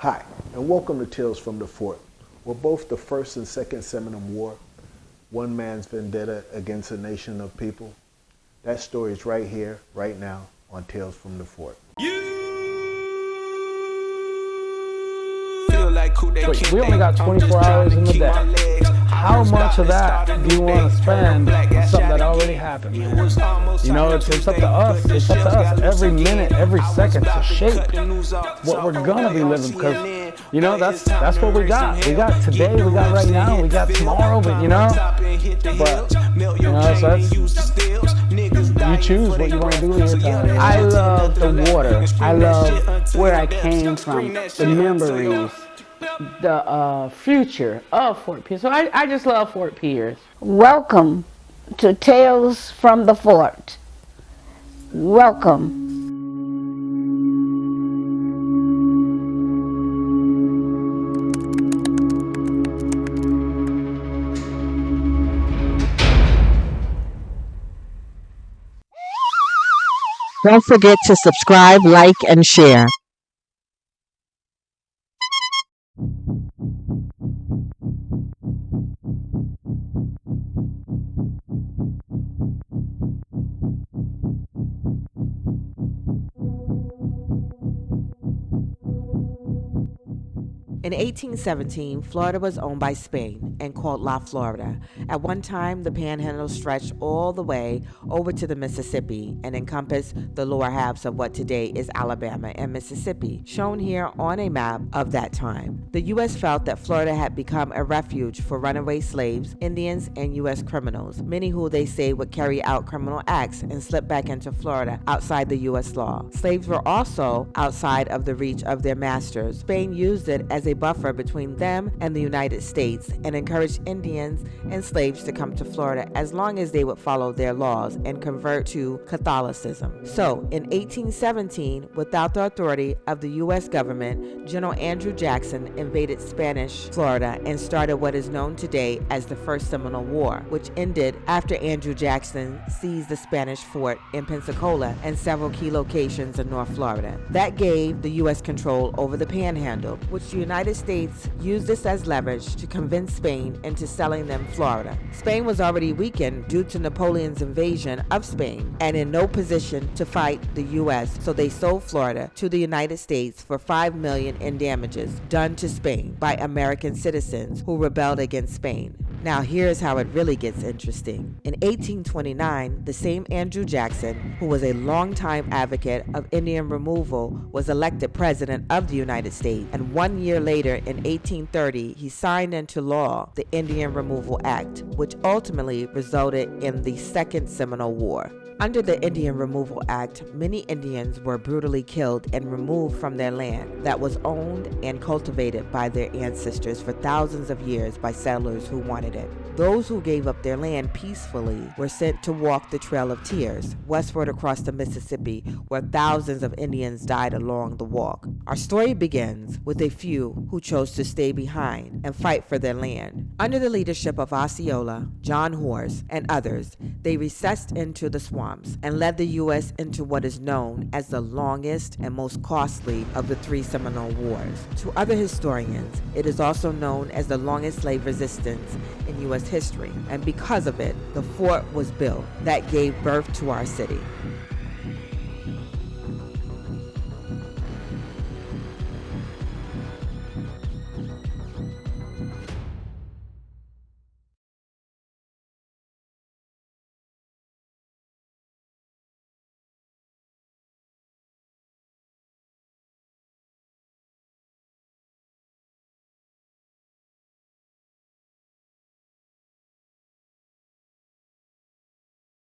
Hi, and welcome to Tales from the Fort, where both the First and Second Seminole War, one man's vendetta against a nation of people. That story is right here, right now, on Tales from the Fort. But we only got 24 hours in the day. How much of that do you want to spend on something that already happened, man? You know, it's up to us. It's up to us every minute, every second to shape what we're gonna be living. Because, you know, that's what we got. We got today, we got right now, we got tomorrow, but you know, so that's, you choose what you want to do with your time. I love the water. I love where I came from, the memories, the future of Fort Pierce. So I just love Fort Pierce. Welcome to Tales from the Fort. Welcome. Don't forget to subscribe, like, and share. In 1817, Florida was owned by Spain and called La Florida. At one time, the panhandle stretched all the way over to the Mississippi and encompassed the lower halves of what today is Alabama and Mississippi, shown here on a map of that time. The U.S. felt that Florida had become a refuge for runaway slaves, Indians, and U.S. criminals, many who they say would carry out criminal acts and slip back into Florida outside the U.S. law. Slaves were also outside of the reach of their masters. Spain used it as a buffer between them and the United States and encouraged Indians and slaves to come to Florida as long as they would follow their laws and convert to Catholicism. So, in 1817, without the authority of the U.S. government, General Andrew Jackson invaded Spanish Florida and started what is known today as the First Seminole War, which ended after Andrew Jackson seized the Spanish fort in Pensacola and several key locations in North Florida. That gave the U.S. control over the Panhandle, which the United States used this as leverage to convince Spain into selling them Florida. Spain was already weakened due to Napoleon's invasion of Spain and in no position to fight the U.S., so they sold Florida to the United States for $5 million in damages done to Spain by American citizens who rebelled against Spain. Now here's how it really gets interesting. In 1829, the same Andrew Jackson, who was a longtime advocate of Indian removal, was elected president of the United States, and 1 year later, in 1830, he signed into law the Indian Removal Act, which ultimately resulted in the Second Seminole War. Under the Indian Removal Act, many Indians were brutally killed and removed from their land that was owned and cultivated by their ancestors for thousands of years by settlers who wanted it. Those who gave up their land peacefully were sent to walk the Trail of Tears westward across the Mississippi, where thousands of Indians died along the walk. Our story begins with a few who chose to stay behind and fight for their land. Under the leadership of Osceola, John Horse, and others, they recessed into the swamps and led the U.S. into what is known as the longest and most costly of the three Seminole Wars. To other historians, it is also known as the longest slave resistance in U.S. history, and because of it, the fort was built that gave birth to our city.